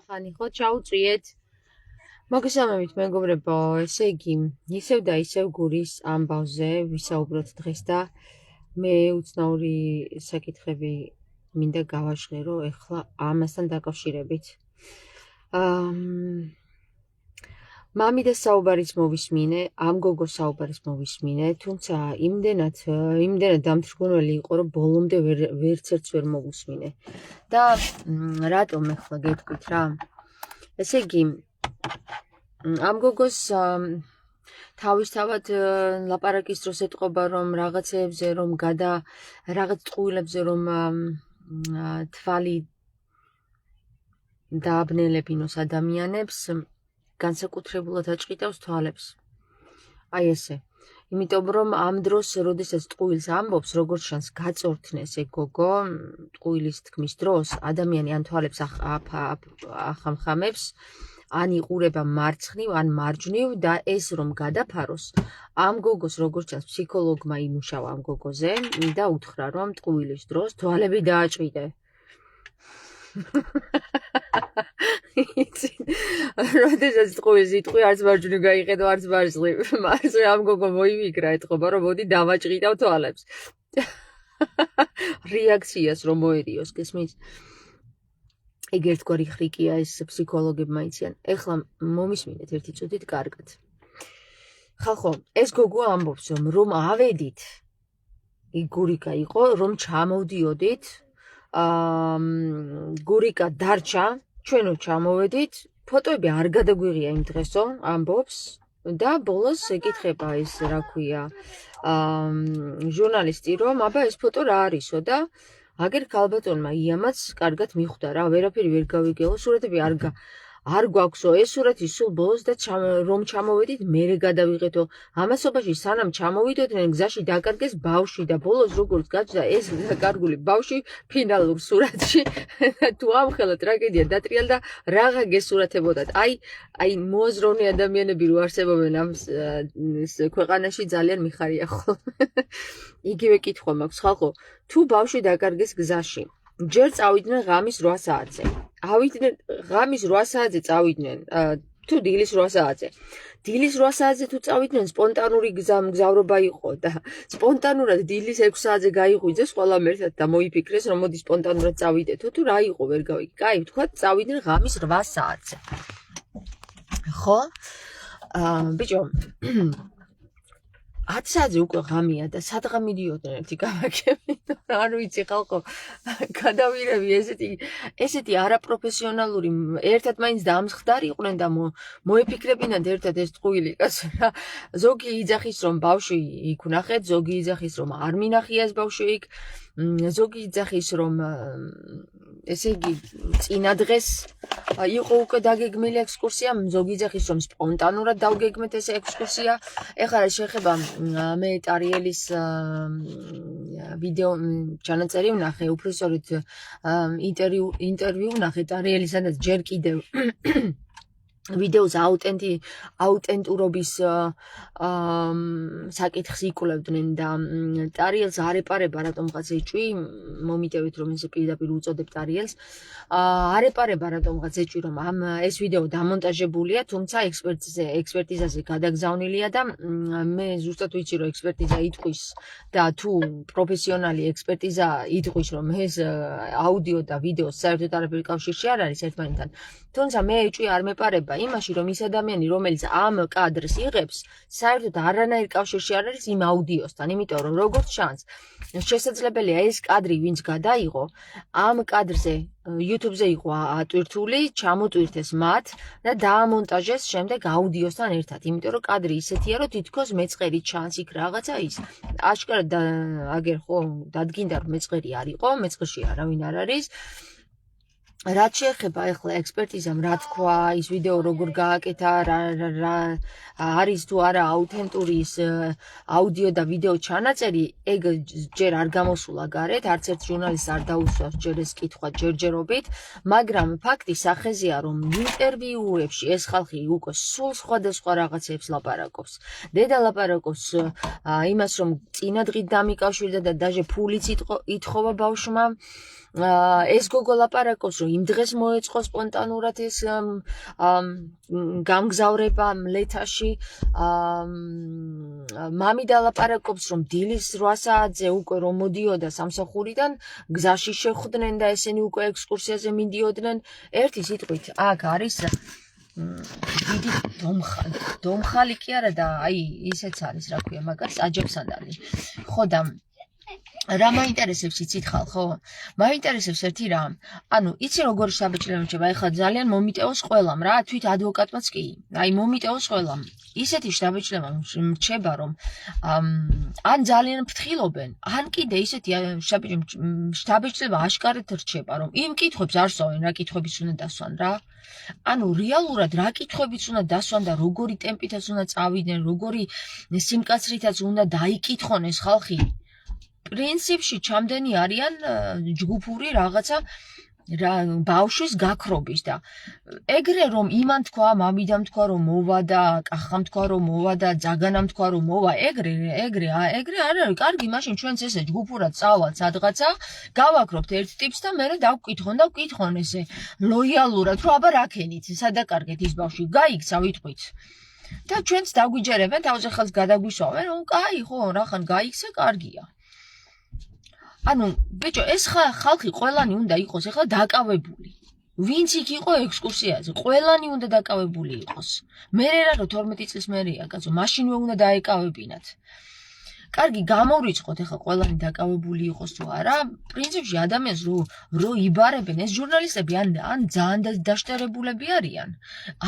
ხანი ხო ჩაუწვიეთ. მოგესალმებით მეგობრებო, ესე იგი, ისევ და ისევ გურის ამბავზე ვისაუბროთ დღეს და მე უცნაური საკითხები მინდა გავაშლერო ეხლა ამასთან დაკავშირებით. მამიდა საუბარის მოვისმინე, ამ გოგოს საუბარის მოვისმინე, თუმცა იმდენად დამთრგუნველი იყო, რომ ბოლომდე ვერცერთს ვერ მოვუსმინე. და რატომ ახლა გეტყვით რა? ესე იგი, ამ გოგოს თავისთავად ლაპარაკის დროს ეტყობა, რომ რაღაცეებზე, რომ რაღაც ტყუილებზე, რომ თვალი დააბნელებინოს ადამიანებს, განსაკუთრებულად აჭყიდავს თვალებს. აი ესე. იმიტომ რომ ამ დროს, როდესაც ტყუილს ამბობს, როგორც ჩანს, გაწორთნეს ეგ გოგო, ტყუილის თქმის დროს, ადამიანი ან თვალებს ახამხამებს, ან იყურება მარცხნივ, ან მარჯვნივ და ეს რომ გადაფაროს, ამ გოგოს როგორც ჩანს, ფსიქოლოგმა იმუშავა ამ გოგოზე და უთხრა, რომ ტყუილის დროს თვალები დააჭყიდე. როდესაც ტყუილს იტყვი, არც მარჯვნივ გაიყედო, არც მარცხნივ. მარცხნივ ამ გოგო მოიფიქრა, ეთყობა, რომ მოდი დავაჭყიდავ თვალებს. რეაქციას რომ მოერიოს, გესმის? ეგ ერთგვარი ხრიკია, ეს ფსიქოლოგებმა იციან. ეხლა მომისმინეთ ერთი წუთით კარგად. ხალხო, ეს გოგო ამბობს, რომ ავედით, გურიკა იყო, რომ ჩამოვდიოდით, გურიკა დარჩა, ჩვენო ჩამოვედით, ფოტოები არ გადაგვიღია იმ დღესო, ამბობს და ბოლოს ეკითხება ეს რა ქვია, ჟურნალისტი, რომ აბა ეს ფოტო რა არისო და აგერ ქალბატონმა იამაც კარგად მიხვდა რა, ვერაფერი ვერ გავიგეო, სურათები არ გვაქვსო, ეს სურათი სულ ბოლოს და რომ ჩამოვედით, მერე გადავიღეთო. ამასობაში სანამ ჩამოვიდოდნენ, გზაში დაკარგეს ბავშვი და ბოლოს როგორც გაჩნდა, ეს დაკარგული ბავშვი ფინალურ სურათში თუ ამხელა ტრაგედია დატრიალდა, რაღა გესურათებოდათ. აი მოაზროვნე ადამიანები რო არსებობენ ამ ქვეყანაში ძალიან მიხარია ხოლმე. იგივე კითხვა მაქვს ხალხო, თუ ბავშვი დაკარგეს გზაში, ჯერ წავიდნენ ღამის 8 საათზე. ღამის 8 საათზე წავიდნენ, თუ დილის 8 საათზე. დილის 8 საათზე თუ წავიდნენ, სპონტანური მგზავრობა იყო და სპონტანურად დილის 6 საათზე გაიღვიძეს ყველამ ერთად და მოიფიქრეს, რომ მოდი სპონტანურად წავიდეთო, თუ რა იყო ვერ გავიგე. კაი, ვთქვათ, წავიდნენ ღამის 8 საათზე. ხო? ბიჭო, 10 საათზე უკვე ღამეა და სადღა მიდიოდნენ ერთი გამაგები. არ ვიცი ხალხო, გადავირევი ესეთი არაპროფესიონალური, ერთად მაინც დამსხდარი იყვნენ და მოეფიქრებინათ ერთად ეს ტყუილი კაცო რა. ზოგი იძახის, რომ ბავშვი იქ ვნახეთ, ზოგი იძახის, რომ არ მინახია ეს ბავშვი იქ, ზოგი იძახის, რომ ესე იგი წინა დღეს იყო უკვე დაგეგმილი ექსკურსია, ზოგი იძახის, რომ სპონტანურად დავგეგმეთ ეს ექსკურსია. ეხლა შეხება მე ტარიელის ვიდეო ჩანაწერი ვნახე, უფრო სწორედ ინტერვიუ ვნახე ტარიელისა და ჯერ კიდევ ვიდეოს აუტენტურობის საკითხს იკვლევდნენ და ტარიელს არ ეპარება რატომღაც ეჭვი, მომიტევით რომ ესე პირდაპირ უწოდებ ტარიელს, არ ეპარება რატომღაც ეჭვი, რომ ეს ვიდეო დამონტაჟებულია, თუმცა ექსპერტიზაზე გადაგზავნილია და მე ზუსტად ვიცი, რომ ექსპერტიზა იტყვის და თუ პროფესიონალი ექსპერტიზა იტყვის, რომ ეს აუდიო და ვიდეო საერთოდ არაფერი კავშირში არ არის ერთმანეთთან. თუმცა მე ეჭვი არ მეპარება იმაში, რომ ის ადამიანი, რომელიც ამ კადრს იღებს, საერთოდ არანაირ კავშირში არ არის იმ აუდიოსთან, იმიტომ რომ როგორც ჩანს, შესაძლებელია ეს კადრი, ვინც გადაიღო, ამ კადრზე YouTube-ზე იყო ატვირთული, ჩამოტვირთეს მათ და დაამონტაჟეს შემდეგ აუდიოსთან ერთად, იმიტომ რომ კადრი ისეთია, რომ თითქოს მეწყერი ჩანს იქ რაღაცა ის. აშკარად აგერ ხო დადგინდა, რომ მეწყერი არ იყო, მეწყერში არავინ არ არის. რაც შეეხება ახლა ექსპერტიზამ, რა თქვა, ის ვიდეო როგორ გააკეთა, არის თუ არა აუთენტური ის აუდიო და ვიდეო ჩანაწერი, ეგ ჯერ არ გამოსულა გარეთ, არც ერთ ჟურნალისტს არ დაუსვავს ჯერ ეს კითხვა ჯერჯერობით, მაგრამ ფაქტი სახეზეა, რომ ინტერვიუებში ეს ხალხი უკვე სულ სხვადასხვა რაღაცებს ლაპარაკობს. დედა ლაპარაკობს იმას, რომ წინა დღით დამიკავშირდა და დაჟე ფულიც ითხოვა ბავშვმა, ეს გოგო ლაპარაკობს, რომ იმ დღეს მოეწყო სპონტანურად ეს გამგზავრება მლეთაში. მამიდა ლაპარაკობს, რომ დილის 8 საათზე უკვე რომ მოდიოდა სამსახურიდან, გზაში შეხვდნენ და ესენი უკვე ექსკურსიაზე მიდიოდნენ. ერთი სიტყვით, აქ არის დიდი დომხალი კი არა და აი ისეც არის, რა ქვია, მაგას აჯობსანდალი. ხო და რა მაინტერესებს იცით ხალხო? მაინტერესებს ერთი რამ. ანუ იცი როგორ შაბეჭდილება რჩება? ეხლა ძალიან მომიტევოს ყველამ რა, თვით ადვოკატმაც კი. აი მომიტევოს ყველამ. ისეთი შაბეჭდილება რჩება, რომ ან ძალიან ფრთხილობენ, ან კიდე ისეთი შაბეჭდილება აშკარად რჩება, რომ იმ კითხვებს არ სვავენ, რა კითხვებიც უნდა დასვან რა. ანუ რეალურად რა კითხვებიც უნდა დასვან და როგორი ტემპითაც უნდა წავიდნენ, როგორი სიმკაცრითაც უნდა დაიკითხონ ეს ხალხი. პრინციპში ჩამდენი არიან ჯგუფური რაღაცა ბავშვის გაქრობის და ეგრე რომ იმან თქვა, მამიდამ თქვა რომ მოვა და კახამ თქვა რომ მოვა და ძაგანამ თქვა რომ მოვა, ეგრე არ არის კარგი, მაშინ ჩვენც ესე ჯგუფურად წავალთ სადღაცა, გავაკრობთ ერთ ტიპს და მერე დავკითხონ ესე ლოიალურად, რომ აბა რა ქენით, სადაკარგეთ ის ბავშვი, გაიქცა ვიტყვით. და ჩვენც დაგვიჯერებენ, თავზე ხელს გადაგვისვავენ, კაი ხო, რახან გაიქცა, კარგია. ანუ ბიჭო, ეს ხალხი ყველანი უნდა იყოს ეხლა დაკავებული. ვინც იქ იყო ექსკურსიაზე, ყველანი უნდა დაკავებული იყოს. მერე რა 12 წლის მერეა, კაცო, მაშინვე უნდა დაეკავებინათ. კარგი, გამოვრიცხოთ ეხლა ყველანი დაკავებული იყოს თუ არა. პრინციპში ადამიანს რო იბარებენ ეს ჟურნალისტები ან ძალიან დაშტერებულები არიან.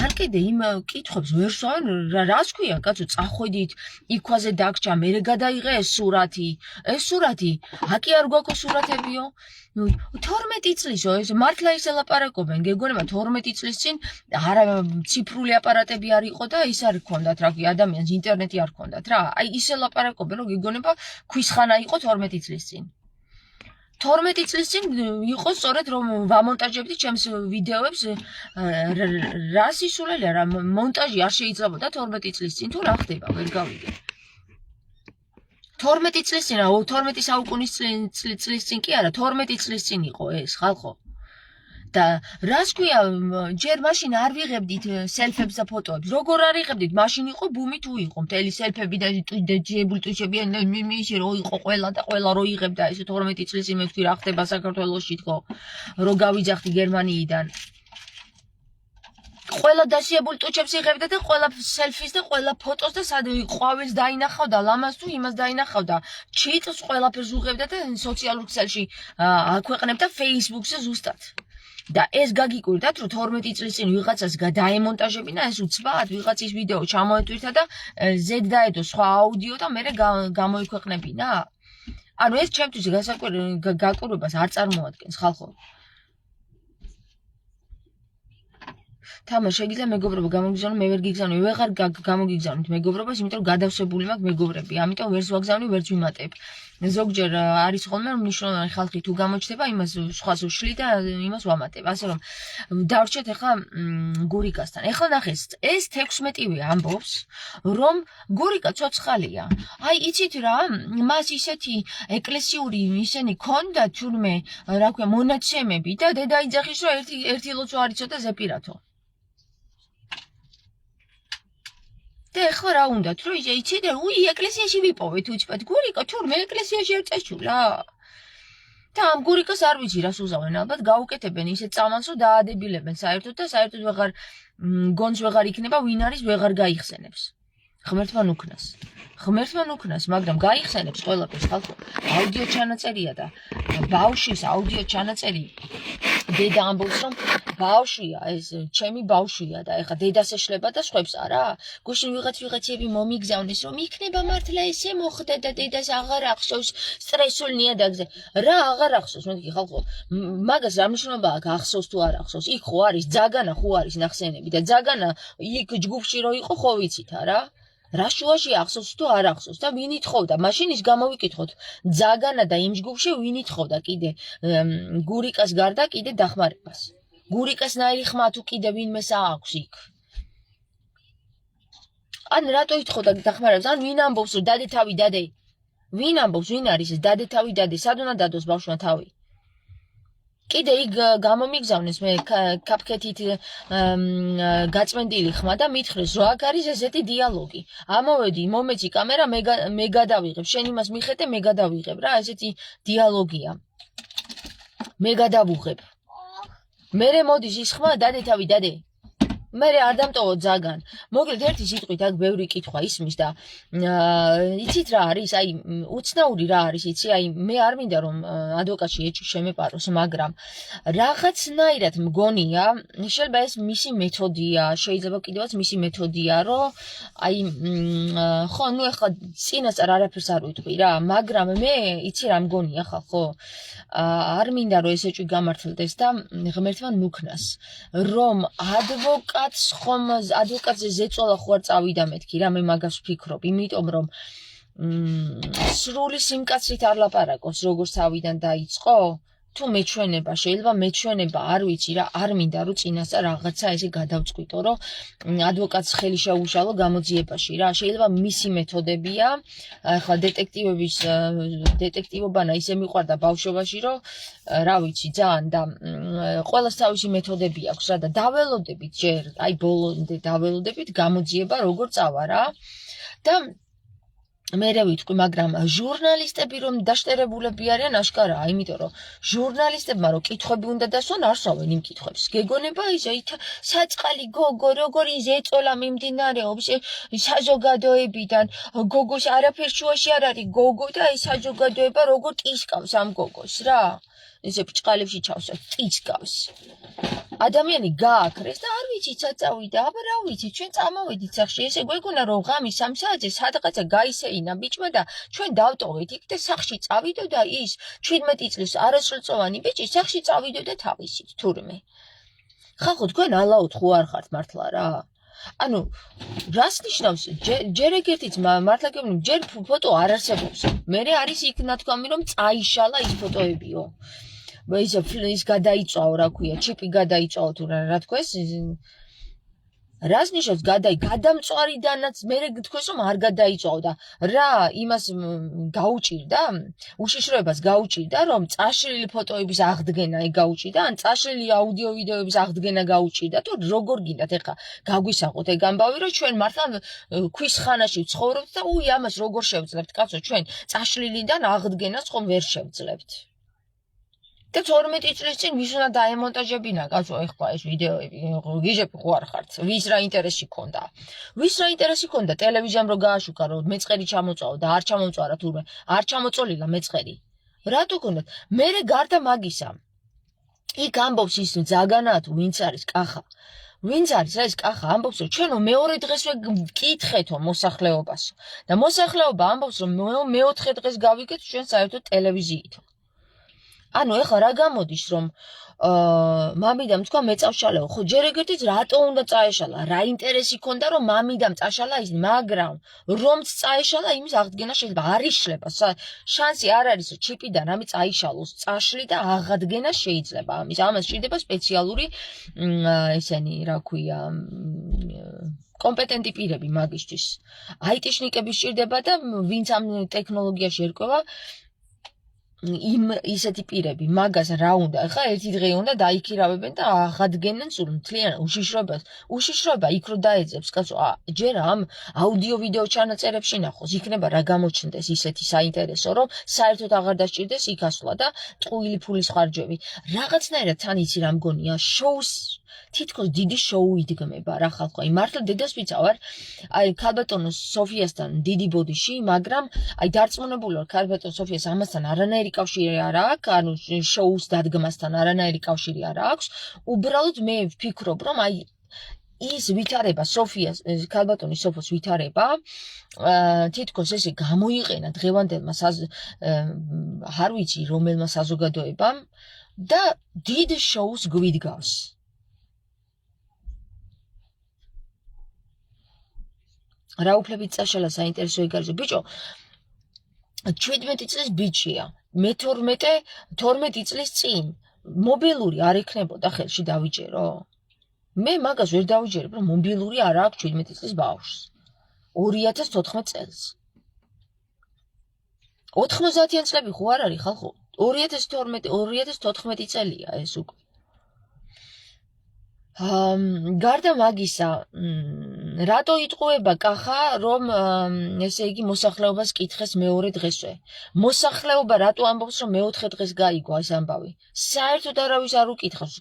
ან კიდე იმ კითხვებს ვერ სვავენ, რას ქვია, კაცო, წახვედით, იქვაზე დაგჭა, მერე გადაიღე ეს სურათი. ეს სურათი, აკი არ გვაქვს სურათებიო? 12 წლისო, ეს მართლა ისე ლაპარაკობენ, გეგონება 12 წლის წინ არა ციფრული აპარატები არ იყო და ის არ გქონდათ, რა ქვია, ადამიანს ინტერნეტი არ გქონდათ რა. აი ისე ლაპარაკობენ, რომ გეგონება ქვისხანა იყო 12 წლის წინ. 12 წლის წინ იყო სწორედ რომ ვამონტაჟებდი ჩემს ვიდეოებს, რას ისულელია რა, მონტაჟი არ შეიძლებოდა 12 წლის წინ თუ რა ხდება, ვერ გავიგე. 12 წლის წინ, 12 საუკუნის წლის წინ კი არა, 12 წლის წინ იყო ეს, ხალხო. და რას ქვია, ჯერ მაშინ არ ვიღებდით სელფებს და ფოტოებს. როგორ არ იღებდით? მაშინ იყო ბუმი თუ იყო, მთელი სელფები და ტუჩები ისე რო იყო ყველა და ყველა რო იღებდა ესე 12 წლის წინ მე ვთქვი რა ხდება საქართველოში თქო, რო გავიძახდი გერმანიიდან. ყველა დასიებულ ტუჩებს იღებდა და ყველა სელფის და ყველა ფოტოს და სად ყვავილს დაინახავდა, ლამას თუ იმას დაინახავდა. ჩიტს ყველაფერს უღებდა და სოციალურ ქსელში აქვეყნებდა Facebook-ზე ზუსტად. და ეს გაგიკვირდათ, რომ 12 წლის წინ ვიღაცას დაემონტაჟებინა ეს უცბად ვიღაცის ვიდეო ჩამოეტვირთა და ზედ დაედო სხვა აუდიო და მერე გამოიქვეყნებინა. ანუ ეს ჩემთვის გაკვირვებას არ წარმოადგენს, ხალხო. თამა შეიძლება მეგობრობა გამოგიგზავნო, მე ვერ გიგზავნი, ვეღარ გამოგიგზავნით მეგობრობას, იმიტომ რომ გადავსებული მაქვს მეგობრები, ამიტომ ვერც ვაგზავნი, ვერც ვიმატებ. ზოგჯერ არის ხოლმე რომ მნიშვნელოვანი ხალხი თუ გამოჩნდება, იმას სხვას ვშლი და იმას ვამატებ. ასე რომ დავრჩეთ ახლა გურიკასთან. ახლა ნახეთ, ეს 16-ვე ამბობს, რომ გურიკა ცოცხალია. აი, იცით რა, მას ისეთი ეკლესიური ისენი ქონდა თურმე, რა ქვია, მონაცემები და დედა იძახის, რომ ერთი ლოცვა არ იცოდა ზეპირათო. და ეხლა რა უნდათ, რომ იცით, ეკლესიაში ვიპოვეთ უცბად, გურიკა თურმე ეკლესიაში არ წაჩულა. და ამ გურიკას არ ვიცი რას უზავენ, ალბათ გაუკეთებენ ისეთ წამალს, რომ დაადებილებენ საერთოდ და საერთოდ ვეღარ გონს ვეღარ იქნება, ვინ არის ვეღარ გაიხსენებს. ღმერთმა ნუქნას, მაგრამ გაიხსენებს ყველაფერს, ხალხო. აუდიო ჩანაწერია და ბავშვის აუდიო ჩანაწერი. დედა ამბობს, რომ ბავშვია, ეს ჩემი ბავშვია და ეხა დედას ეშლება და სხვებს არა. გუშინ ვიღაცები მომიგზავნეს, რომ იქნება მართლა ესე მოხდა და დედას აღარ ახსოვს სტრესულ ნიადაგზე. რა აღარ ახსოვს, მეთქი ხალხო. მაგას რა მნიშვნელობა აქვს ახსოვს თუ არ ახსოვს? იქ ხო არის ძაგანა, ხო არის ნახსენები და ძაგანა იქ ჯგუფში რო იყო, ხო ვიცით არა? რა შუაში ახსოვს თუ არ ახსოვს და ვინ ითხოვდა? მაშინ ის გამოვიკითხოთ. ძაგანა და იმ ჯგუფში ვინ ითხოვდა კიდე გურიკას გარდა კიდე დახმარებას. გურიკას ნაირი ხმა თუ კიდე ვინმეს აქვს იქ. ან რატო ითხოვდა დახმარებას? ან ვინ ამბობს რომ დადე თავი დადე? ვინ ამბობს, ვინ არის ეს დადე თავი დადე? სად უნდა დადოს ბავშვმა თავი? კიდე იქ გამომიგზავნეს მე კაფკეთით გაწმენდილი ხმა და მითხრეს რომ აქ არის ესეთი დიალოგი. ამოვედი, მომეცი კამერა, მე გადავიღებ, შენ იმას მიხედე, მე გადავიღებ რა, ესეთი დიალოგია. მე გადავუღებ. მერე მოდის ის ხმა, დადე თავი, დადე. მერე არ დამტოვო ძაგან. მოკლედ ერთი სიტყვით აქ ბევრი კითხვა ისმის და იცით რა არის, აი უცნაური რა არის, იცი, აი მე არ მინდა რომ ადვოკატში ეჭვი შემეპაროს, მაგრამ რაღაცნაირად მგონია, შეიძლება ეს მისი მეთოდია, შეიძლება კიდევაც მისი მეთოდია, რომ აი ხო, ნუ ეხლა წინასწარ არაფერს არ ვიტყვი რა, მაგრამ მე იცი რა მგონია ხო, არ მინდა რომ ეს ეჭვი გამართლდეს და ღმერთმა ნუქნას, რომ ადვოკატზე ზეწოლა ხო არ წავიდა მეთქი რა, მე მაგას ვფიქრობ, იმიტომ რომ სრული სიმკაცრით არ ლაპარაკობს, როგორც თავიდან დაიწყო, თუ მეჩვენება, შეიძლება მეჩვენება, არ ვიცი რა, არ მინდა რომ წინასწარ რაღაცა ესე გადავწყვიტო, რომ ადვოკატს ხელი შეუშალო გამოძიებაში რა, შეიძლება მისი მეთოდებია, ახლა დეტექტივობანა ისე მიყვარდა ბავშვობაში, რომ რა ვიცი, ძალიან და ყველას თავისი მეთოდები აქვს რა და დაველოდებით ჯერ, აი ბოლომდე დაველოდებით გამოძიება როგორ წავა რა და მერე ვიტყვი, მაგრამ ჟურნალისტები რომ დაშტერებულები არიან აშკარაა, იმიტომ რომ ჟურნალისტებმა რომ კითხვები უნდა დასვან, არ სვავენ იმ კითხვებს. გეგონება ისე საწყალი გოგო, როგორი ზეწოლა მიმდინარეობს საზოგადოებიდან, გოგოს არაფერ შუაში არ არის გოგო და ეს საზოგადოება როგორ ტისკავს ამ გოგოს რა. ესე ბრჭყალებში ჩავსვათ, ტისკავს. ადამიანი გააქრეს და არ ვიცი ცა წავიდა, აბა რა ვიცი, ჩვენ წამოვედით სახში, ესე გვეგონა რომ ღამის 3 საათზე სადღაცა გაისეინა ბიჭმა და ჩვენ დავტოვეთ იქ და სახში წავიდო და ის 17 წლის არასრულწლოვანი ბიჭი სახში წავიდო და თავისით თურმე. ხახო თქვენ ალაოთ ხო არ ხართ მართლა რა? ანუ რას ნიშნავს ჯერ ეგერთიც მართლა გეუბნები, ჯერ ფოტო არ არსებობს. მერე არის იქ ნათქვამი რომ წაიშალა ის ფოტოებიო. ის გადაიწვაო, რა ქვია, ჩიპი გადაიწვაო თუ რა თქვა ეს რას ნიშნავს გადამწვარიდანაც მერე თქვეს რომ არ გადაიწვაო და რა იმას გაუჭირდა, უშიშროებას გაუჭირდა რომ წაშლილი ფოტოების აღდგენა გაუჭირდა, ან წაშლილი აუდიო ვიდეოების აღდგენა გაუჭირდა, თუ როგორ გინდათ ეხა გაგვისაღოთ ეგ ამბავი რომ ჩვენ მართლა ქვის ხანაში ვცხოვრობთ და ამას როგორ შევძლებთ კაცო, ჩვენ წაშლილიდან აღდგენას ხომ ვერ შევძლებთ. და 12 წლის წინ ვის უნდა დაემონტაჟებინა კაცო ეხლა ეს ვიდეოები, გიჟები ხო არ ხართ, ვის რა ინტერესი ქონდა. ვის რა ინტერესი ქონდა ტელევიზიამ რო გააშუქა რომ მეწყერი ჩამოწაო და არ ჩამოწარა თურმე, არ ჩამოწოლილა მეწყერი. რატო ქონდათ? მერე გარდა მაგისა. იქ ამბობს ის ძაგანაა თუ ვინც არის კახა. ვინც არის ეს კახა ამბობს რომ ჩვენო მეორე დღესვე გკითხეთო მოსახლეობას. და მოსახლეობა ამბობს რომ მეოთხე დღეს გავიგეთ ჩვენ საერთოდ ტელევიზიითო. ანუ ეხლა რა გამოდის რომ მამიდამ თქვა მე წავშალეო, ხო ჯერ ეგერთიც რატო უნდა წაეშალა, რა ინტერესი ქონდა რომ მამიდამ წაშალა ის, მაგრამ რომც წაეშალა იმის აღდგენა შეიძლება არ იშლება, შანსი არ არის რომ ჩიპიდან ამი წაიშალოს, წაშლი და აღადგენა შეიძლება ამის, ამას სჭირდება სპეციალური ესენი რა ქვია კომპეტენტი პირები მაგისთვის, აიტიშნიკები სჭირდება და ვინც ამ ტექნოლოგიაში ერკვევა ისეთი პირები, მაგას რა უნდა, ხა ერთი დღე უნდა დაიქირავებენ და აღადგენენ სულ მთლიან უშიშროება იქ რო დაეძებს, კაცო, ჯერ ამ აუდიო ვიდეო ჩანაწერებში ნახოს, იქნება რა გამოჩნდეს ისეთი საინტერესო, რომ საერთოდ აღარ დასჭირდეს იქ ასვლა და ტყუილი ფულის ხარჯები. რაღაცნაირად თან იცი რა მგონია, შოუს თითქოს დიდი შოუ იდგმება რა ხალხო. აი მართლა დედასვიცა ვარ, აი ქალბატონო სოფიასთან დიდი ბოდიში, მაგრამ აი დარწმუნებული ვარ ქალბატონო სოფიას ამასთან არანაირი კავშირი არ აქვს, ანუ შოუს დადგმასთან არანაირი კავშირი არ აქვს. უბრალოდ მე ვფიქრობ, რომ აი ის ვითარება სოფიას, ქალბატონის სოფოს ვითარება, თითქოს ესე გამოიყენა დღევანდელმა არ ვიცი რომელმა საზოგადოებამ და დიდ შოუს გვიდგავს. რა უფლებით წაშალა საინტერესო იგარჯო ბიჭო 17 წლის ბიჭია მე 12 წლის წინ მობილური არ ექნებოდა ხელში დავიჯერო მე მაგას ვერ დავიჯერებ რომ მობილური არ აქვს 17 წლის ბავშვს 2014 წელს 90-იან წლები ხო არ არის ხალხო 2014 წელია ეს უკვე. გარდა მაგისა, რატო იტყუება კახა, რომ ესე იგი მოსახლეობას კითხეს მეორე დღესვე. მოსახლეობა რატო ამბობს, რომ მეოთხე დღეს გაიგო ეს ამბავი. საერთოდ არავის არ უკითხავს.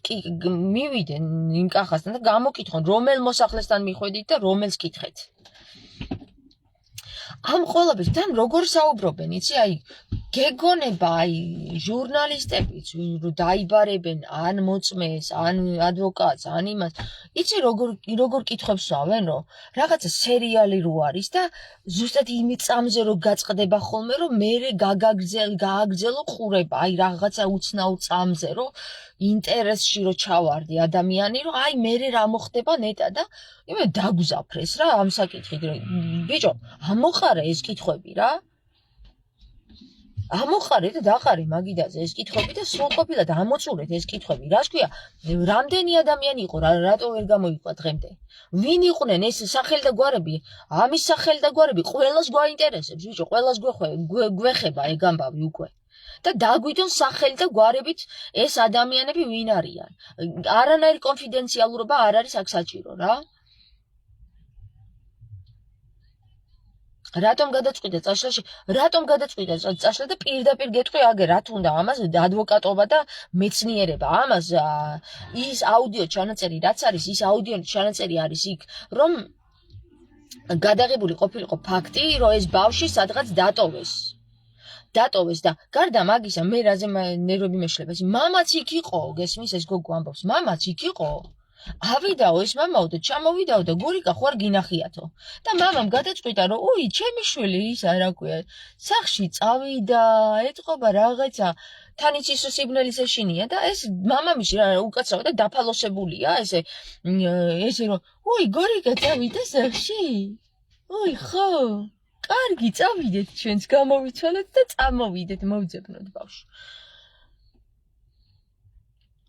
მივიდნენ იმ კახასთან და გამოკითხონ, რომელ მოსახლესთან მიხვედით და რომელს კითხეთ. ამ ყველაფერთან როგორ საუბრობენ, იცი, აი გეგონება, აი ჟურნალისტებიც რომ დაიბარებენ ან მოწმეს, ან ადვოკატს, ან იმას. იცი როგორ კითხვებს სვავენ, რომ რაღაცა სერიალი რო არის და ზუსტად იმ წამზე რო გაწყდება ხოლმე, რომ მე გააგრძელო ყურება, აი რაღაცა უცნაურ წამზე, რომ ინტერესში რო ჩავარდი ადამიანი, რომ აი მე რა მოხდება ნეტა და იმე დაგუზაფრეს რა ამ საკითხით. ბიჭო, ამოყარე ეს კითხვები რა. ამოყარე და დაყარე მაგიდაზე ეს კითხვები და სრულყოფილად ამოწურეთ ეს კითხვები. რას ქვია? რამდენი ადამიანი იყო, რატო ვერ გამოიყვა დღემდე? ვინ იყვნენ ეს სახელი და გვარები? ამის სახელი და გვარები ყველას გვაინტერესებს, ბიჭო, ყველას გვეხება ეგ ამბავი უკვე. და დაგვიდონ სახელი და გვარებით ეს ადამიანები ვინ არიან. არანაირი კონფიდენციალურობა არ არის აქ საჭირო რა. რატომ გადაწყვიტა წაშლა და პირდაპირ გეტყვი აგერ რა თუნდა ამას ადვოკატობა და მეცნიერება. ამას ის აუდიო ჩანაწერი რაც არის, ის აუდიო ჩანაწერი არის იქ, რომ გადაღებული ყოფილიყო ფაქტი, რომ ეს ბავშვი სადღაც დატოვეს და გარდა მაგისა მე რაზე ნერვები მეშლება, მამაც იქ იყო, გესმის ეს გოგო ამბობს, მამაც იქ იყო. ავიდაო ეს მამაო და ჩამოვიდაო და გურიკა ხო არ გინახიათო და მამამ გადაწყვიტა რომ უი ჩემი შვილი ის არა ქვია სახში წავიდა ეთყობა რაღაცა თან იცის სიბნელის ეშინია და ეს მამამისი რა უკაცრავა და დაფალოსებულია ესე რომ უი გურიკა წავიდა სახში უი ხო კარგი წავიდეთ ჩვენც გამოვიცვალეთ და წამოვიდეთ მოვძებნოთ ბავშვი.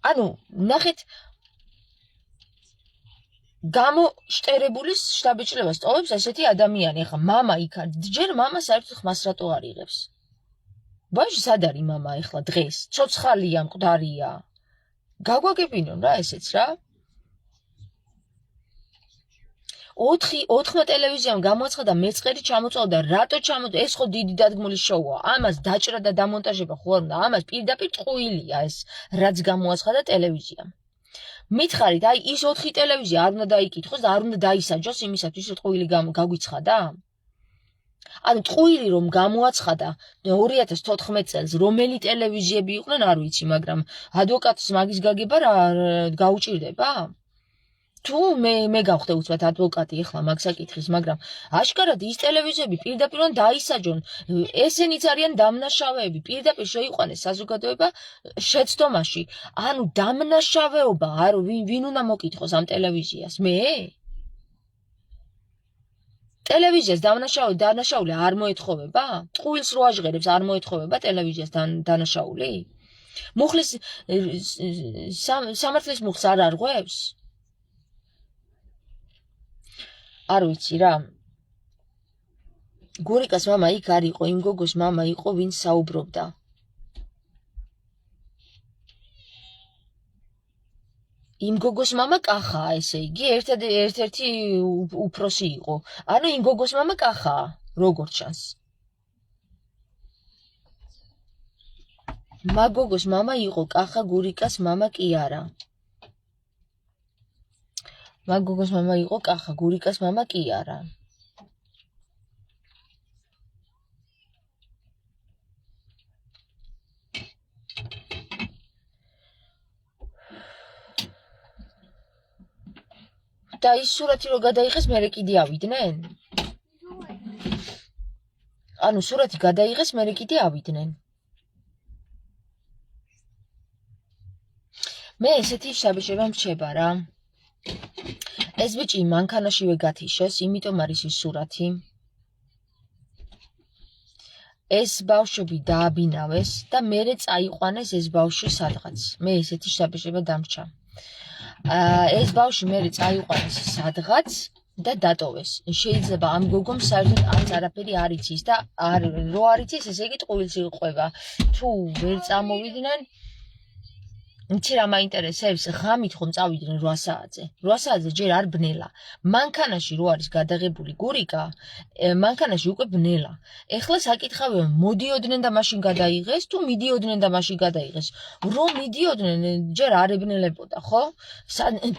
ანუ ნახეთ გამოშტერებული შთაბეჭდილებას ტოვებს ესეთი ადამიანი. ახლა მამა იქ არის, ჯერ მამა საერთოდ ხმას რატო არ იღებს? ბავშვი სად არის მამა ახლა დღეს? ცოცხალია, მკვდარია. გაგვაგებინონ რა ესეც რა. 4 ტელევიზიამ გამოაცხადა მეწყერი ჩამოწვა და რატო ჩამოწვა? ეს ხო დიდი დადგმული შოუა. ამას დაჭრა და დამონტაჟება ხო არ უნდა. ამას პირდაპირ ტყუილია ეს რაც გამოაცხადა ტელევიზიამ. მითხარით, აი ის 4 ტელევიზია არ უნდა დაიკითხოს და არ უნდა დაისაჯოს იმისათვის, რომ ტყუილი გაგვიცხადა? ანუ ტყუილი რომ გამოაცხადა 2014 წელს, რომელი ტელევიზიები იყვნენ არ ვიცი, მაგრამ ადვოკატის მაგის გაგება რა გაუჭირდება? თუ მე გავხდე უცბად ადვოკატი ახლა მაგ საკითხის, მაგრამ აშკარად ის ტელევიზიები პირდაპირ დაისაჯონ, ესენიც არიან დამნაშავეები, პირდაპირ შეიყვანეს საზოგადოება შეცდომაში. ანუ დამნაშავეობა, არ ვინ უნდა მოკითხოს ამ ტელევიზიას? მე? ტელევიზიას დანაშაული არ მოეთხოვება? ტყუილს რო აჟღერებს არ მოეთხოვება ტელევიზიას დანაშაული? მუხლის სამართლის მუხლს არ არღვევს? არ ვიცი რა. გურიკას მამა იქ არ იყო, იმ გოგოს მამა იყო, ვინც საუბრობდა. იმ გოგოს მამა კახაა, ესე იგი, ერთ-ერთი უფროსი იყო. ანუ იმ გოგოს მამა კახაა, როგორც ჩანს. მაგ გოგოს მამა იყო კახა, გურიკას მამა კი არა. მაგ გოგოს მამა იყო კახა, გურიკას მამა კი არა. და ის სურათი რო გადაიღეს, მერე კიდე ავიდნენ? ანუ სურათი გადაიღეს, მერე კიდე ავიდნენ. მე ესეთი შაბეშება მრჩება რა. ეს ბიჭი მანქანაშივე გათიშეს, იმიტომ არის ის სურათი. ეს ბავშვები დააბინავეს და მერე წაიყვანეს ეს ბავშვი სადღაც. მე ესეთი შაბეშება დამრჩა. ეს ბავშვი მერე წაიყვანეს სადღაც და დატოვეს. შეიძლება ამ გოგომ საერთოდ არც არაფერი არ იცის და რო არ იცის, ესე იგი ტყუილს იყვება. თუ ვერ წამოვიდნენ იცი რა მაინტერესებს? ღამით ხომ წავიდნენ 8 საათზე. 8 საათზე ჯერ არ ბნელა. მანქანაში რო არის გადაღებული გურიკა, მანქანაში უკვე ბნელა. ეხლა საკითხავია, მოდიოდნენ და მაშინ გადაიღეს, თუ მიდიოდნენ და მაშინ გადაიღეს. რომ მიდიოდნენ, ჯერ არ ებნელებოდა, ხო?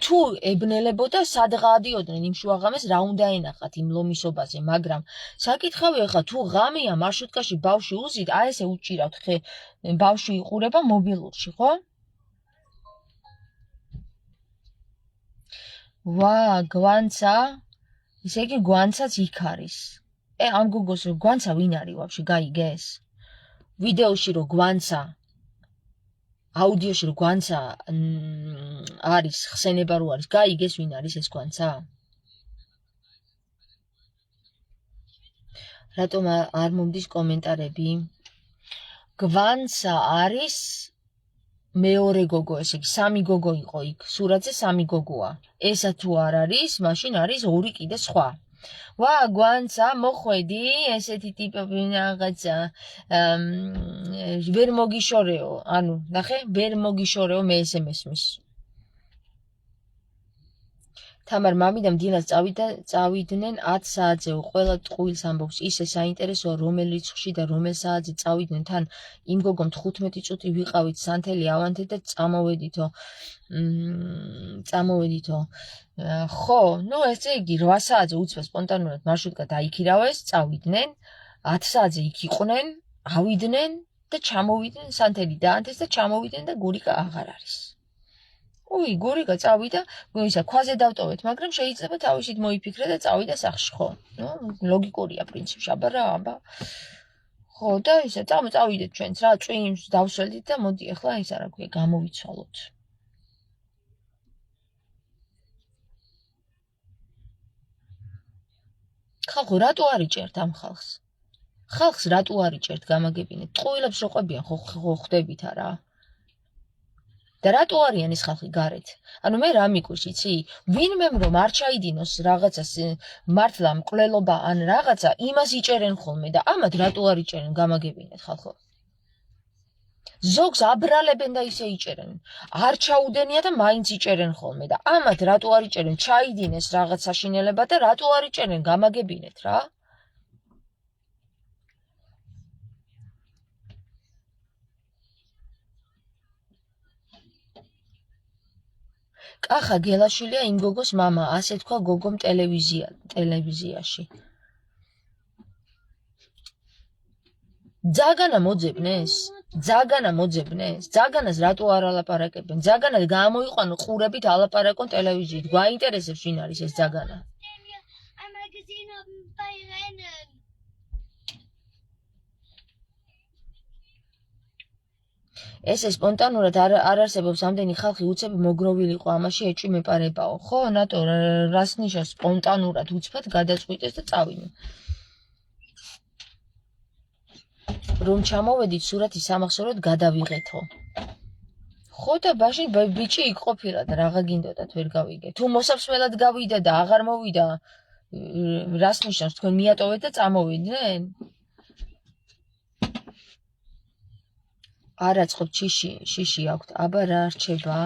თუ ებნელებოდა, სად გადიოდნენ იმ შუაღამეს, რა უნდა ენახათ იმ ლომისობაზე, მაგრამ საკითხავია ხა თუ ღამეა მარშრუტკაში ბავშვი უზით, აი ესე უჭირავთ ხე, ბავშვი იყურება მობილურში, ხო? ვა, გვანცა, ისე იგი გვანცაც იქ არის. ამ გოგოს გვანცა ვინ არის ვაფშე, გაიგეს? ვიდეოში რო გვანცა, აუდიოში რო გვანცა არის, ხსენება რო არის, გაიგეს ვინ არის ეს გვანცა? რატომ არ მომდის კომენტარები? გვანცა არის მეორე გოგო, ესე იგი სამი გოგო იყო იქ, სურათზე სამი გოგოა. ესა თუ არ არის, მაშინ არის ორი კიდე სხვა. ვა, გვანცა, მოხვედი, ესეთი ტიპები რაღაცა ვერ მოგიშორეო, ანუ, ნახე, ვერ მოგიშორეო, მე ესე მესმის. თამარ მამიდამ დილას წავიდნენ 10 საათზე, ყველა ტყუილს ამბობს, ისე საინტერესოა რომელ რიცხვში და რომელ საათზე წავიდნენ თან იმ გოგომ 15 წუთი ვიყავით სანთელი ავანთე და წამოვედითო. ხო, ნუ ესე იგი 8 საათზე უცბად სპონტანურად მარშრუტკა დაიქირავეს, წავიდნენ, 10 საათზე იქ იყვნენ, ავიდნენ და ჩამოვიდნენ სანთელი დაანთეს და ჩამოვიდნენ და გურიკა აღარ არის. უი, გურიკა წავიდა, ისა ქვაზე დავტოვეთ, მაგრამ შეიძლება თავისით მოიფიქრა და წავიდა სახლში, ხო? ნუ ლოგიკურია პრინციპში, აბა. ხო, და ისა წავიდეთ ჩვენც რა, წვიმს დავსველდით და მოდი ახლა ისა რა ქვია, გამოვიცვალოთ. ხალხო, რატო არ იჭერთ ამ ხალხს? ხალხს რატო არ იჭერთ, გამაგებინეთ? ტყუილებს რო ყვებიან, ხო ხვდებით არა? და რატო არიან ეს ხალხი გარეთ? ანუ მე რა მიკვირს, იცი? ვინმემ რომ არ ჩაიდინოს რაღაცას მართლა მკვლელობა ან რაღაცა, იმას იჭერენ ხოლმე და ამათ რატო არ იჭერენ, გამაგებინეთ ხალხო? ზოგს აბრალებენ და ისე იჭერენ. არ ჩაუდენია და მაინც იჭერენ ხოლმე და ამათ რატო არ იჭერენ, ჩაიდინეს რაღაც საშინელება და რატო არ იჭერენ, გამაგებინეთ რა? კახა გელაშვილია იმ გოგოს მამა, ასე თქვა გოგომ ტელევიზიაში. ძაგანა მოძებნეს? ძაგანას რატო არ ალაპარაკებენ? ძაგანა გამოიყვანო ყურებით ალაპარაკონ ტელევიზიით. გვაინტერესებს ვინ არის ეს ძაგანა? ესე სპონტანურად არ არსებობს ამდენი ხალხი უცებ მოგროვილიყო, ამაში ეჭვი მეპარებაო. ხო, ნატო, რას ნიშნავს სპონტანურად უცბად გადაწყვიტეს და წავინე. რომ ჩამოვედით სურათი სამახსოვროდ გადავიღეთო. ხო და ბაში ბიჭი იქ ყოფილა და რაღა გინდოდათ ვერ გავიგე. თუ მოსაფსმელად გავიდა და აღარ მოვიდა, რას ნიშნავს თქვენ მიატოვეთ და წამოვიდნენ? არ აწყობთ შიში აქვთ, აბა რა რჩება?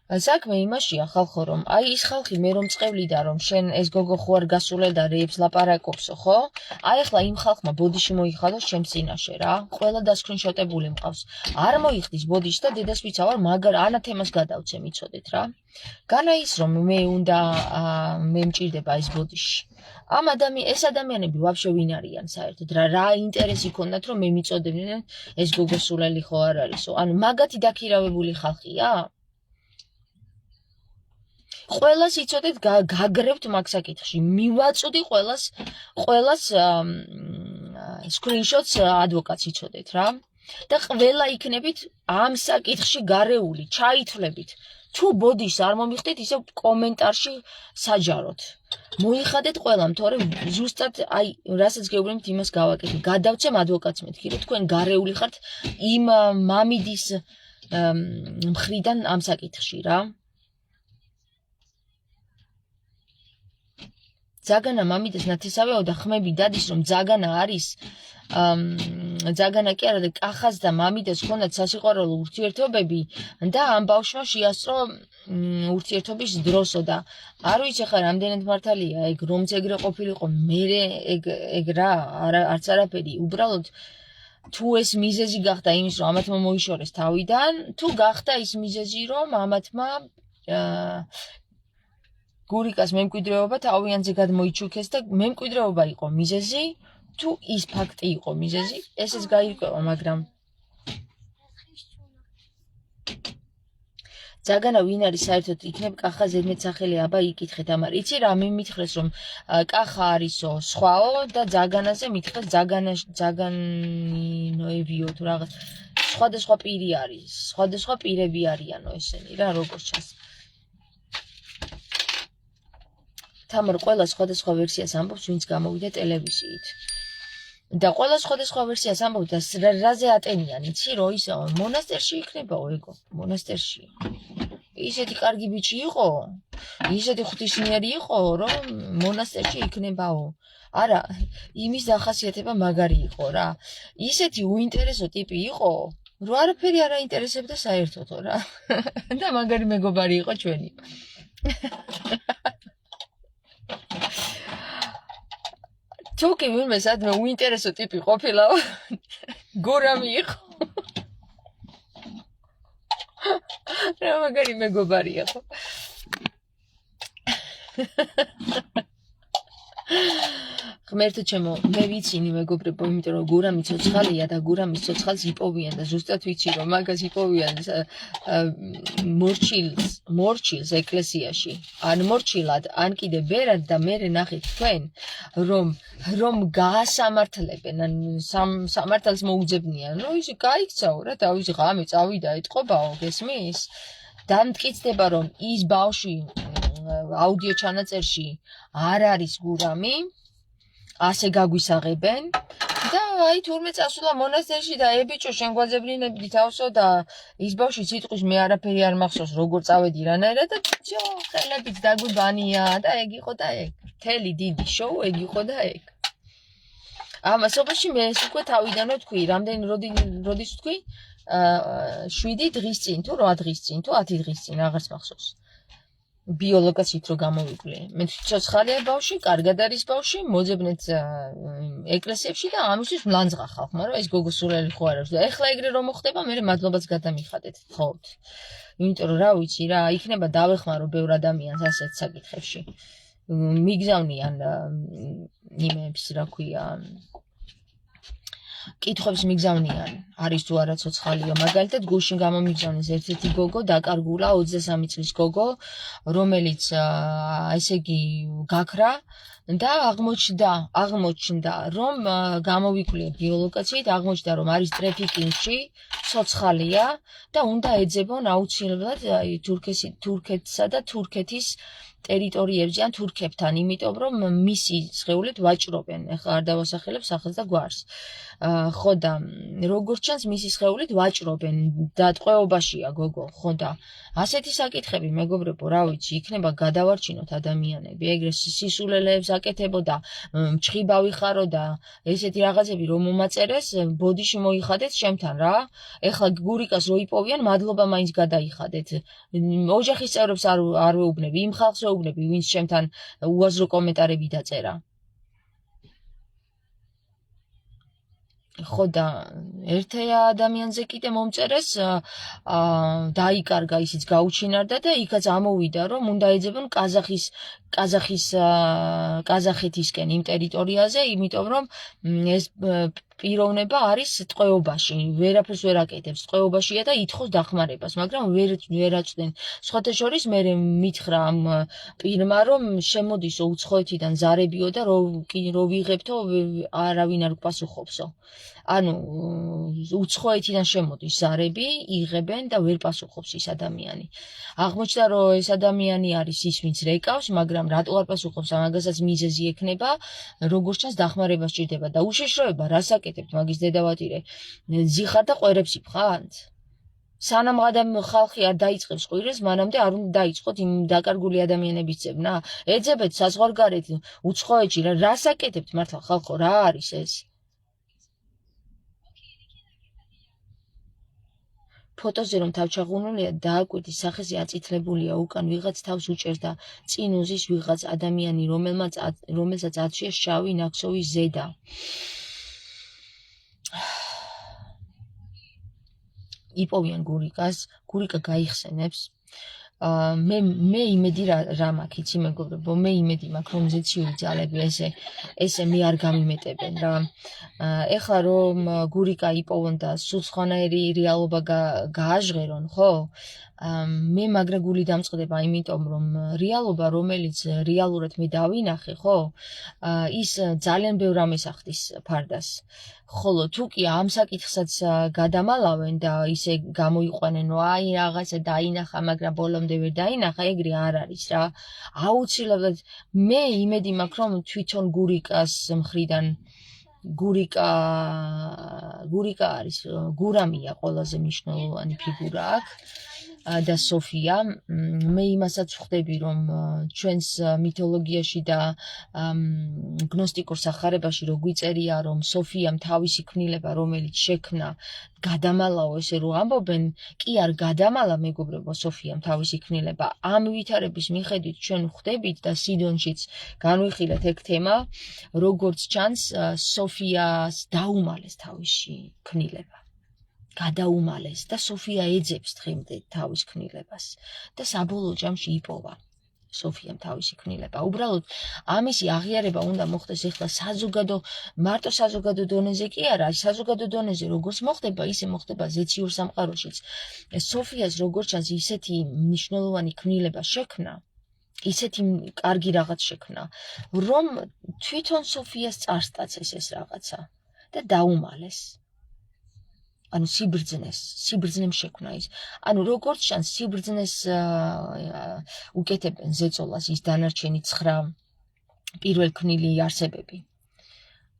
საქმე იმაშია ხალხო, რომ აი ის ხალხი მე რომ წევლიდა, რომ შენ ეს გოგო ხო არ გასულე და რეებს ლაპარაკობსო, ხო? აი ახლა იმ ხალხმა ბოდიში მოიხადოს ჩემს წინაშე რა. ყველა დასკრინშოტებული მყავს. არ მოიხდის ბოდიში და დედას ვიცავარ, მაგარ ანათემას გადავცე, მიცოდეთ რა. განა ის რომ მე მჭირდება ეს ბოდიში. ეს ადამიანები ვაფშე ვინ არიან საერთოდ? რა ინტერესი ქონდათ რომ მე მიწოდებდნენ ეს გოგო სულელი ხო არ არისო? ანუ მაგათი დაქირავებული ხალხია? ყველას იცოდეთ გაგრებთ მაგ საკითხში. მივაწვდი ყველას სკრინშოტს ადვოკატს იცოდეთ რა. და ყველა იქნებით ამ საკითხში გარეული, ჩაითვლებით. თუ ბოდიშს არ მომიხდეთ, ისე კომენტარში საჯაროთ. მოიხადეთ ყველამ, თორე ზუსტად აი რასაც გეუბნებით იმას გავაკეთე. გადავცემ ადვოკატს მეთქი, რომ თქვენ გარეული ხართ იმ მამიდის მხრიდან ამ საკითხში რა. ძაგანა მამიდას ნათესავეო და ხმები დადის რომ ძაგანა არის ძაგანა კი არა და კახას და მამიდას ჰქონდათ სასიყვარულო ურთიერთობები და ამ ბავშვმა შეასწრო ურთიერთობის დროსო და არ ვიცი ხა რამდენად მართალია ეგ რომც ეგრე ყოფილიყო მე ეგ რა არც არაფერი უბრალოდ თუ ეს მიზეზი გახდა იმის რომ ამათმა მოიშორეს თავიდან თუ გახდა ის მიზეზი რომ ამათმა გურიკას მემკვიდრეობა თავიანთზე გადმოიჩუქეს და მემკვიდრეობა იყო მიზეზი თუ ის ფაქტი იყო მიზეზი ესეც გაირკვევა მაგრამ ძაგანა ვინ არის საერთოდ იქნებ კახა ზედმეტ სახელი აბა იკითხეთ ამარ იცი რა მე მითხრეს რომ კახა არისო სხვაო და ძაგანაზე მითხრეს ძაგანინოებიო თუ რაღაც სხვადასხვა პირი არის სხვადასხვა პირები არიანო ესენი რა როგორც ჩანს თამარ ყველა სხვადასხვა ვერსიას ამბობს ვინც გამოვიდა ტელევიზიით და ყველა სხვადასხვა ვერსიას ამბობს და რაზე ატენიან იცი რომ ისე მონასტერში იქნებაო ეგო მონასტერში ისეთი კარგი ბიჭი იყო ისეთი ღვთისმიერი იყო რომ მონასტერში იქნებაო არა იმის დახასიათება მაგარი იყო რა ისეთი უინტერესო ტიპი იყო რომ არაფერი არ აინტერესებდა საერთოდო რა და მაგარი მეგობარი იყო ჩვენი თუკი ვინმე სადმე უინტერესო ტიპი ყოფილაო გურამი იყო რა მაგარი მეგობარია ხო ღმერთო ჩემო მე ვიცინი მეგობრებო იმიტომ რომ გურამი ცოცხალია და გურამის ცოცხალს იპოვიან და ზუსტად ვიცი რომ მაგას იპოვიან მორჩილს ეკლესიაში ან მორჩილად ან კიდე ბერად და მე ნახეთ თქვენ რომ გაასამართლებენ ან სამართალს მოუძებნიან რომ ისი გაიქცაო რა თავისი ღამე წავიდა ეთყობაო გესმის დამტკიცდება რომ ის ბავშვი აუდიო ჩანაწერში არ არის გურამი ასე გაგვისაღებენ და აი თურმე წასულა მონასტერში და ებიჭო შენ გვაძებნინებდი თავსო და ის ბავშვი სიტყვის მე არაფერი არ მახსოვს როგორ წავედი რანაირად და ჯო ხელებით დაგვიბანია და ეგ იყო და ეგ მთელი დიდი შოუ ეგ იყო და ეგ ამასობაში მე ეს უკვე თავიდანვე თქვი რამდენი როდის თქვი 7 დღის წინ თუ 8 დღის წინ თუ 10 დღის წინ აღარც მახსოვს ბიოლოგიით რო გამოვიკვლიე მე ცოცხალია ბავშვი კარგად არის ბავშვი მოძებნეთ ეკლესიებში და ამისთვის მლანძღა ხალხმა რომ ეს გოგო სულელი ხო არ არის და ეხლა ეგრე რომ მოხდება მე მადლობაც გადამიხადეთ თხოვთ იმიტომ რომ რა ვიცი რა იქნება დავეხმარო ბევრ ადამიანს ასეთ საკითხებში მიგზავნიან იმებს რა ქვია კითხვებს მიგზავნიან არის თუ არა ცოცხალიო მაგალითად გუშინ გამომიგზავნეს ერთ-ერთი გოგო დაკარგულა 23 წლის გოგო რომელიც ესე იგი გაქრა და აღმოჩნდა რომ გამოვიკვლიე ბიოლოგიით აღმოჩნდა რომ არის ტრეფიკინგში ცოცხალია და უნდა ეძებონ აუცილებლად თურქეთსა და თურქეთის ტერიტორიებზე ან თურქებთან იმიტომ რომ მისი სხეულით ვაჭრობენ ეხლა არ დავასახელებ სახელს და გვარს ხო და როგორც ჩანს მისი სხეულით ვაჭრობენ და ტყვეობაშია გოგო ხო და ასეთი საკითხები მეგობრებო რა ვიცი იქნება გადავარჩინოთ ადამიანები ეგრე სისულელეებს აკეთებო და მჭხიბავი ხარო და ესეთი რაღაცები რომ მომაწერეს ბოდიში მოიხადეთ ჩემთან რა ეხლა გურიკას რო იპოვიან მადლობა მაინც გადაიხადეთ ოჯახის წევრებს არ ვეუბნები იმ ხალხს ვეუბნები ვინც ჩემთან უაზრო კომენტარები დაწერა ხო და ერთ ადამიანზე კიდე მომწერეს დაიკარგა ისიც გაუჩინარდა და იქაც ამოვიდა რომ უნდა ეძებონ კაზახეთისკენ იმ ტერიტორიაზე იმიტომ რომ ეს პიროვნება არის ტყვეობაში ვერაფერს ვერ აკეთებს ტყვეობაშია და ითხოვს დახმარებას მაგრამ ვერ აწვდენ სხვათა შორის მე მითხრა ამ პირმა რომ შემოდისო უცხოეთიდან ზარებიო და რო ვიღებთო არავინ არ გპასუხობსო ანუ უცხოეთიდან შემოდის ზარები იღებენ და ვერ პასუხობს ის ადამიანი აღმოჩნდა რომ ეს ადამიანი არის ის ვინც რეკავს მაგრამ რატო არ პასუხობს ამაგასაც მიზეზი ექნება როგორც ჩანს დახმარება სჭირდება და უშიშროება რას აკეთებთ მაგის დედავატირე ზიხარ და ყვერებს იფხანთ სანამ ხალხი არ დაიწყებს ყვირეს, მანამდე არ უნდა დაიწყოთ იმ დაკარგული ადამიანების ძებნა. ეძებეთ საზღვარგარეთ უცხოეთში, რას აკეთებთ მართლა ხალხო, რა არის ეს? ფოტოზე რომ თავჩაღუნულია, დააკვირდი სახეზე აწითლებულია, უკან ვიღაც თავს უჭერს და წინ უზის ვიღაც ადამიანი, რომელსაც აცვია შავი ნაკსოვი ზედა. იპოვიან გურიკას, გურიკა გაიხსენებს. მე იმედი რა მაქვს, იცი მეგობრებო, მე იმედი მაქვს, რომ ზეციური ძალები ესე მე არ გამიმეტებენ რა. ეხლა რომ გურიკა იპოვონ და სულ სხვანაირი რეალობა გააჟღერონ, ხო? მე მაგრა გული დამწყდება, იმიტომ რომ რეალობა, რომელიც რეალურად მე დავინახე, ხო? ის ძალიან ბევრ რამეს ახდის ფარდას. ხოლო თუ კი ამ საკითხსაც გადამალავენ და ისე გამოიყვანენ, რომ აი რაღაცა დაინახა, მაგრამ ბოლომდე ვერ დაინახა, ეგრე არ არის რა. აუცილებლად მე იმედი მაქვს, რომ თვითონ გურიკას მხრიდან გურიკა არის, გურამია ყველაზე მნიშვნელოვანი ფიგურა აქ. და სოფია, მე იმასაც ვხვდები, რომ ჩვენს მითოლოგიაში და გნოსტიკურ სახარებაში რო გვიწერია, რომ სოფიამ თავისი ქმნილება, რომელიც შექმნა, გადამალაო, ესე რო ამბობენ, კი არ გადამალა მეგობრებო სოფიამ თავისი ქმნილება. ამ ვითარების მიხედვით ჩვენ ვხვდებით და სიდონშიც განვიხილეთ ეგ თემა, როგორც ჩანს, სოფიას დაუმალეს თავისი ქმნილება. გადაუმალეს და სოფია ეძებს დღემდე თავის ქმნილებას და საბოლოო ჯამში იპოვა სოფიამ თავისი ქმნილება. უბრალოდ ამისი აღიარება უნდა მოხდეს ეხლა მარტო საზოგადო დონეზე კი არა, საზოგადო დონეზე როგორც მოხდება, ისე მოხდება ზეციურ სამყაროშიც. სოფიას როგორც ჩანს ისეთი მნიშვნელოვანი ქმნილება შექმნა, ისეთი კარგი რაღაც შექმნა, რომ თვითონ სოფიას წარსტაცეს ეს რაღაცა და დაუმალეს. ანუ სიბრძნემ შექმნა ის. ანუ როგორც ჩანს სიბრძნეს უკეთებენ ზეწოლას ის დანარჩენი 9 პირველქმნილი არსებები.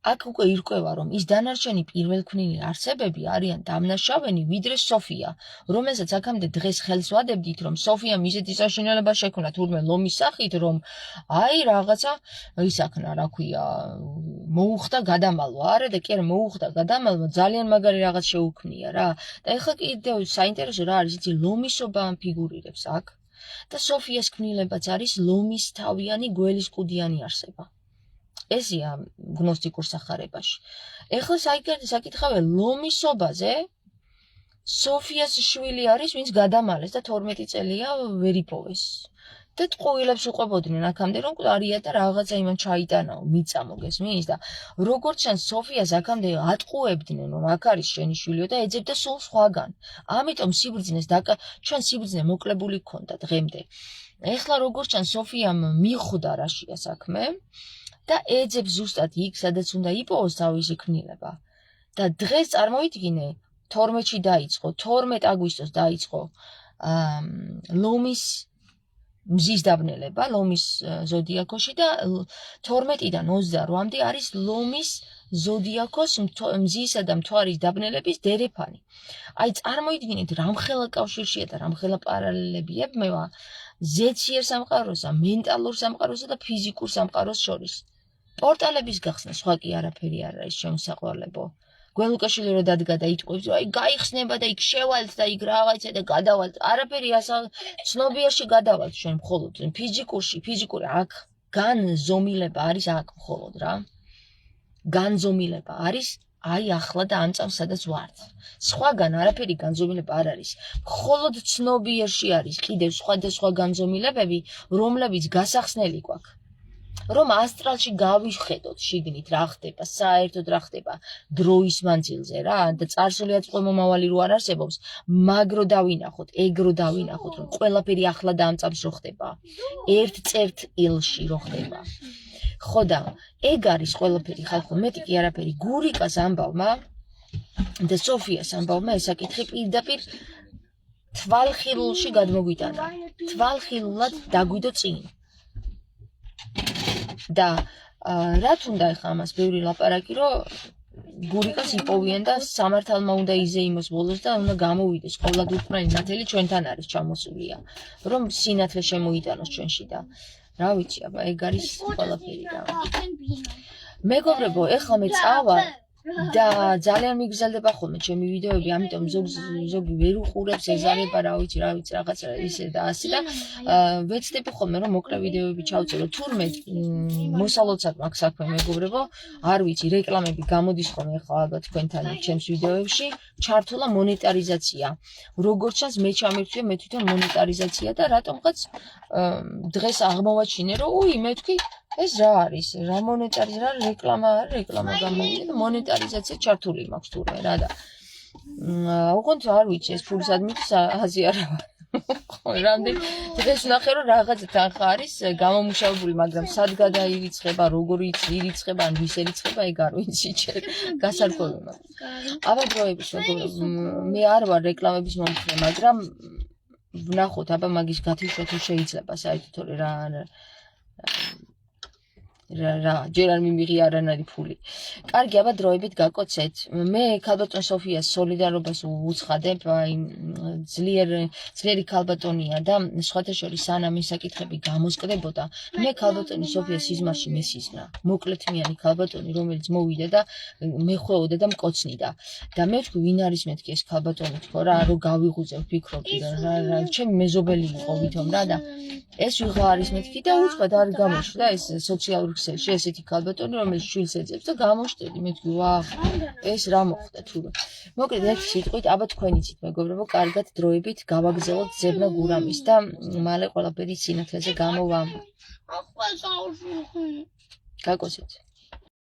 აქ უკვე ირკვევა, რომ ის დანარჩენი პირველქმნილი არსებები არიან დამნაშავენი ვიდრე სოფია, რომელსაც აქამდე დღეს ხელს ვადებდით, რომ სოფიამ ისეთი საშინელება შექმნა თურმე ლომის სახით, რომ აი რაღაცა ისაქნა, რა ქვია, მოუხდა გადამალვა. არა და კი არა, მოუხდა გადამალვა, ძალიან მაგარი რაღაც შეუქმნია რა. და ეხლა კიდევ საინტერესო რა არის, იცი, ლომისობა ამ ფიგურირებს აქ და სოფიას ქმნილებაც არის ლომის თავიანი გველის კუდიანი არსება. ესია გნოსტიკურ სახარებაში. ეხლა საკითხავია ლომისობაზე, სოფიას შვილი არის, ვინც გადამალეს და 12 წელია ვერ იპოვეს. და ტყუილებს უყვებოდნენ აქამდე, რომ ყარია და რაღაცა იმან ჩაიტანაო, მიწა მოგესმის და როგორც ჩანს სოფიას აქამდე ატყუებდნენ, რომ აქ არის შენი შვილიო და ეძებდა სულ სხვაგან. ამიტომ ჩვენ სიბრძნე მოკლებული გქონდა დღემდე. ეხლა როგორც ჩანს სოფიამ მიხვდა რაშია საქმე და ეძებს ზუსტად იქ, სადაც უნდა იპოვოს თავისი ქმნილება. და დღეს წარმოიდგინე, 12-ში დაიწყო, 12 აგვისტოს დაიწყო ლომის მზის დაბნელება, ლომის ზოდიაქოში და 12-დან 28-მდე არის ლომის ზოდიაქოს მზისა და მთვარის დაბნელების დერეფანი. აი წარმოიდგინეთ, რამხელა კავშირშია და რამხელა პარალელებია მევა ზეციერ სამყაროსა, მენტალურ სამყაროსა და ფიზიკურ სამყაროს შორის. პორტალების გახსნა სხვა კი არაფერი არ არის შემოსაყვალებო. გველუკაშვილი რო დადგა და იტყვევს, აი გაიხსნება და იქ შევალთ და იქ რაღაცა და გადავალთ. არაფერი ცნობიერში გადავალთ ჩვენ მხოლოდ ფიზიკური აქ განზომილება არის აქ მხოლოდ რა. განზომილება არის აი ახლა და ამ წამს სადაც ვართ. სხვაგან არაფერი განზომილება არ არის. მხოლოდ ცნობიერში არის კიდევ სხვადასხვა განზომილებები, რომლებიც გასახსნელი გვაქვს. რომ ასტრალში გავიხედოთ შიგნით რა ხდება, საერთოდ რა ხდება დროის მანძილზე რა და წარსული აწყვე მომავალი რო არ არსებობს, მაგრო დავინახოთ, ეგრო დავინახოთ, რომ ყველაფერი ახლა და ამ წამს რო ხდება. ერთ წერტილში რო ხდება. ხო და ეგ არის ყველაფერი ხალხო, მეტი კი არაფერი. გურიკას ამბავმა და სოფიას ამბავმა ეს საკითხი პირდაპირ თვალხილულში გადმოგვიტანა. თვალხილულად დაგვიდო წინ. და რა თუნდა ეხა ამას ბევრი ლაპარაკი, რომ გურიკას იპოვიან და სამართალმა უნდა იზეიმოს ბოლოს და უნდა გამოვიდეს ყოვლადურწმუნელი ნათელი ჩვენთან არის ჩამოსულია რომ სინათლე შემოიტანოს ჩვენში და რა ვიცი აბა ეგ არის ყველაფერი და მეგობრებო ეხლა მე წავა და ძალიან მიგზელდება ხოლმე ჩემი ვიდეოები, ამიტომ ზოგი ვერ უყურებს, ეზარება, რა ვიცი, რაღაცა ისე და ასე და ვეცდები ხოლმე რომ მოკლე ვიდეოები ჩავწერო. თურმე მოსალოცად მაქვს საქმე მეგობრებო, არ ვიცი, რეკლამები გამოდის ხოლმე ახლა ალბათ თქვენთან ჩემს ვიდეოებში, ჩართულა მონეტარიზაცია. როგორც ჩანს მე ჩამირთვია მე თვითონ მონეტარიზაცია და რატომღაც დღეს აღმოვაჩინე რომ უი მე თქვი ეს რა არის? რა მონეტარიზა, რა რეკლამა გამოვიდა და მონეტარიზაცია ჩართული მაქვს თურმე რა და ოღონდ არ ვიცი ეს ფულის ადმის აზი არა ვარ. რამდენი დღეს ვნახე რომ რაღაცა თანხა არის გამომუშავებული, მაგრამ სად გადაირიცხება, როგორ ირიცხება, ან ვის ერიცხება, ეგ არ ვიცი ჯერ. გასარკვევი მაქვს. აბა დროების მე არ ვარ რეკლამების მომხრე, მაგრამ ვნახოთ, აბა მაგის გათიშვა თუ შეიძლება საერთოდ რა ჯერ არ მიმიღია არანაირი ფული. კარგი, აბა დროებით გაკოცეთ. მე ქალბატონ სოფიას სოლიდარობას უცხადებ, აი ძლიერი ქალბატონია და სხვათა შორის სანამ ეს საკითხები გამოსკდებოდა, მე ქალბატონი სოფიას სიზმარში მესიზმრა. მოკლეთმიანი ქალბატონი, რომელიც მოვიდა და მეხვეოდა და მკოცნიდა. და მე ვთქვი, ვინ არის მეთქი ეს ქალბატონი თქო რა, რომ გავიღუძებ, ვფიქრობდი რა, ჩემი მეზობელი იყო ვითომ რა და ეს ვიღა არის მეთქი და უცხოდ არ გამოშვა ეს სოციალურ ქსელში ესეთი ქალბატონი რომელიც შვილს ეძებს და გამოშტედი მე თქვი ვა ეს რა მოხდა თუ მოკლედ ერთ სიტყვით აბა თქვენ იცით მეგობრებო კარგად დროებით გავაგზავნოთ ზებნა გურამის და მალე ყველაფერი სინათლეზე გამოვა გაკოცეთ